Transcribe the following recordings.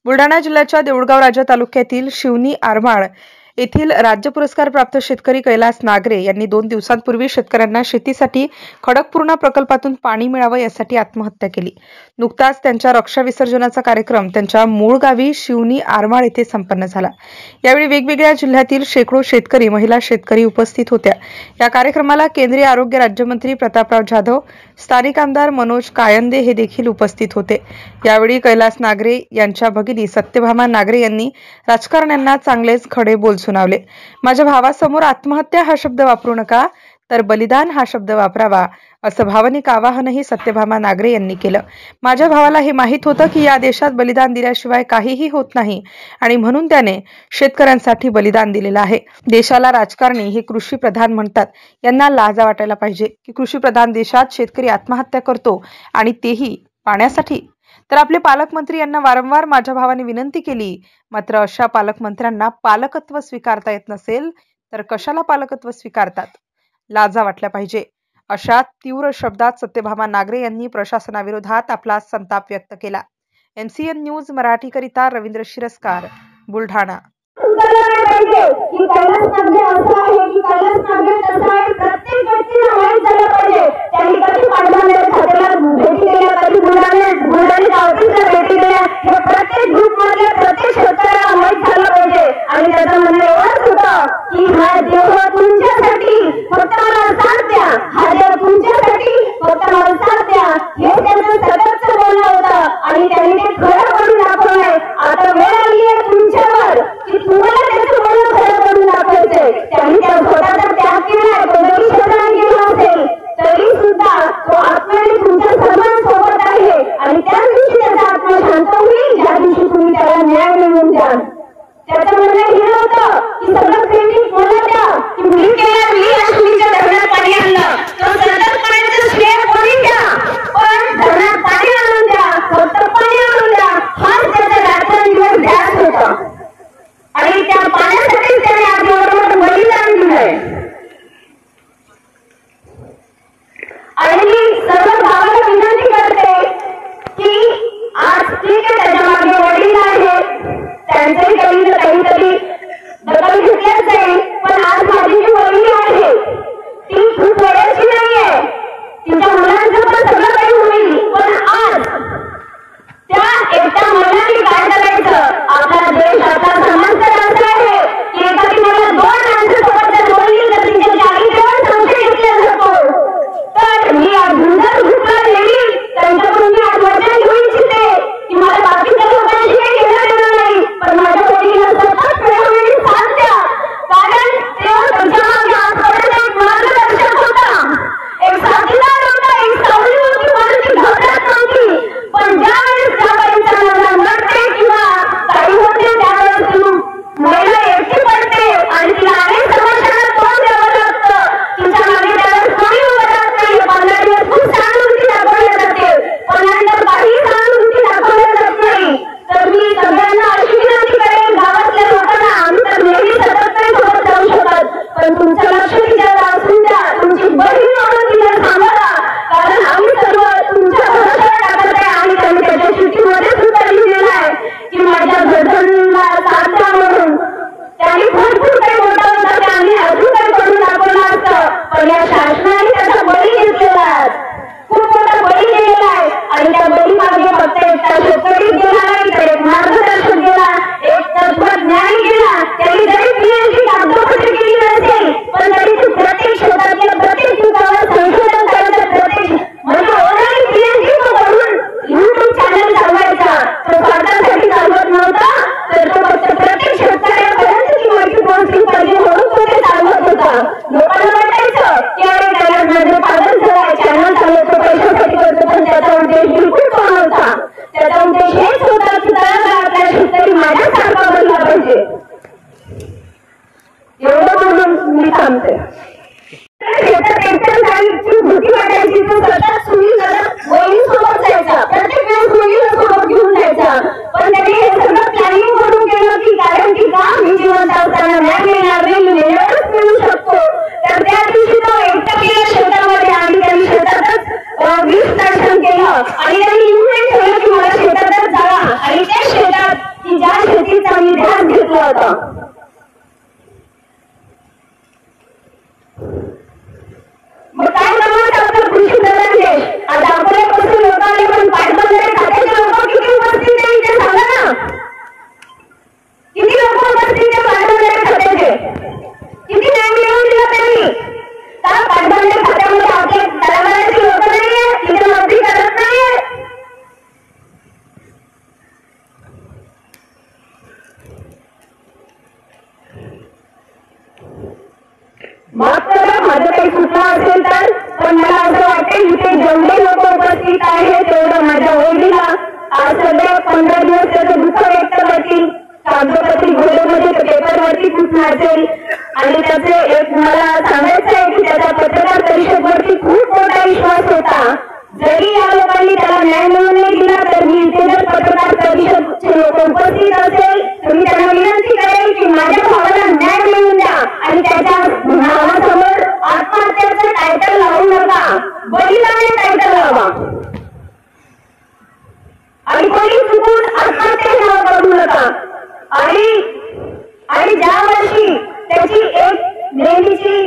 बुलढाणा जिल्ह्याच्या देऊळगाव राजा तालुक्यातील शिवनी आरमाळ येथील राज्य पुरस्कार प्राप्त शेतकरी कैलास नागरे यांनी 2 दिवसांपूर्वी शेतकऱ्यांना शेतीसाठी खडकपूर्णा प्रकल्पातून पाणी मिळावं यासाठी आत्महत्या केली। नुकताच त्यांच्या रक्षा विसर्जनाचा कार्यक्रम त्यांच्या मूळ गावी शिवनी आरमाळ येथे संपन्न झाला। यावेळी वेगवेगळ्या जिल्ह्यातील शेकडो शेतकरी, महिला शेतकरी उपस्थित होत्या। या कार्यक्रमाला केंद्रीय आरोग्य राज्यमंत्री प्रतापराव जाधव, स्थानिक आमदार मनोज कायंदे हे देखील उपस्थित होते। यावेळी कैलास नागरे यांच्या भगिनी सत्यभामा नागरे यांनी राजकारण्यांना चांगलेच खडे बोल सुनावले। माझ्या भावासमोर आत्महत्या हा शब्द वापरू नका, तर बलिदान हा शब्द वापरावा, असं भावनिक आवाहनही सत्यभामा नागरे यांनी केलं। माझ्या भावाला हे माहित होतं की या देशात बलिदान दिल्याशिवाय काहीही होत नाही आणि म्हणून त्याने शेतकऱ्यांसाठी बलिदान दिलेलं आहे। देशाला राजकारणी हे कृषी प्रधान म्हणतात, यांना लाज वाटायला पाहिजे की कृषी प्रधान देशात शेतकरी आत्महत्या करतो आणि तेही पाण्यासाठी। तर आपले पालकमंत्री यांना वारंवार माझ्या भावाने विनंती केली, मात्र अशा पालकमंत्र्यांना पालकत्व स्वीकारता येत नसेल तर कशाला पालकत्व स्वीकारतात? लाजा वाटल्या पाहिजे, अशा तीव्र शब्दात सत्यभामा नागरे यांनी प्रशासनाविरोधात आपला संताप व्यक्त केला। MCN न्यूज मराठी करिता रवींद्र शिरस्कार, बुलढाणा। आणि त्यांनी ठेवलं की मला शेतातच जावा आणि होता। मग काय करणार आपलं कृषी प्रधान देश? आता आपल्यापासून लोक आले पण पाटबंधारे खात्याचे लोक किती उपस्थित आहे ते सांगा ना। किती लोक उपस्थित आहे पाटबंधारे खात्याचे? किती न्याय मिळवून दिला त्यांनी? का पाटबंधारे खात्यामध्ये आपल्या तळागाळाची लोक नाहीये? तिथे नोकरी करत नाहीये? माफ करा माझं काही चुकलं असेल तर, पण मला असं वाटतं इथे जेवढे लोक उपस्थित आहेत तेवढं माझ्या ओळखीला आज सध्या 15 दिवस त्याचं दुःख व्यक्त करतील, कागदोपत्री घोड्यामध्ये पेपरवरती पुसणार असेल आणि त्याचे एक मला सांगायचं आहे की त्याचा पत्रकार परिषदवरती खूप मोठा विश्वास होता। जरी या लोकांनी त्याला न्याय मिळवून नाही दिला तर मी इथे जर पत्रकार परिषदचे लोक उपस्थित असेल तर मी त्यांना विनंती करेल की माझ्या भावाला न्याय मिळवून द्या आणि त्याच्या नावासमोर आत्महत्याचं टायटल लावू नका, बलिदान टायटल लावा आणि कोणी चुकून आत्महत्या नाव करू नका। आणि ज्या वर्षी त्याची एक नेहमीची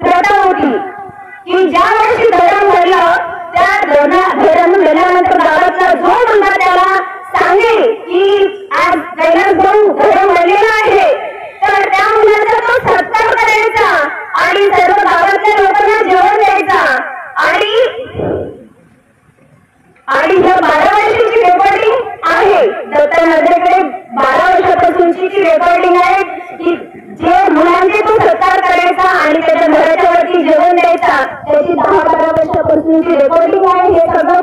प्रथा होती की ज्या वर्षी धरण भरलं त्या धरण भरल्यानंतर गावातला जो मुलगा त्याला सांगेल की आज कैलास भाऊ धरण भरलेला आहे तर त्या मुलाचा तो सत्कार करायचा आणि सर्व गावातल्या लोकांना जेवण द्यायचा। आणि ह्या 12 वर्षाची रेकॉर्डिंग आहे, दत्ता नजरेकडे 12 वर्षापासूनची रेकॉर्डिंग आहे की जे मुलांचे तो सत्कार करायचा आणि त्याच्या घराच्या वरती जेवण द्यायचा, त्याची 10-12 वर्षापासूनची रेकॉर्डिंग आहे। हे सगळं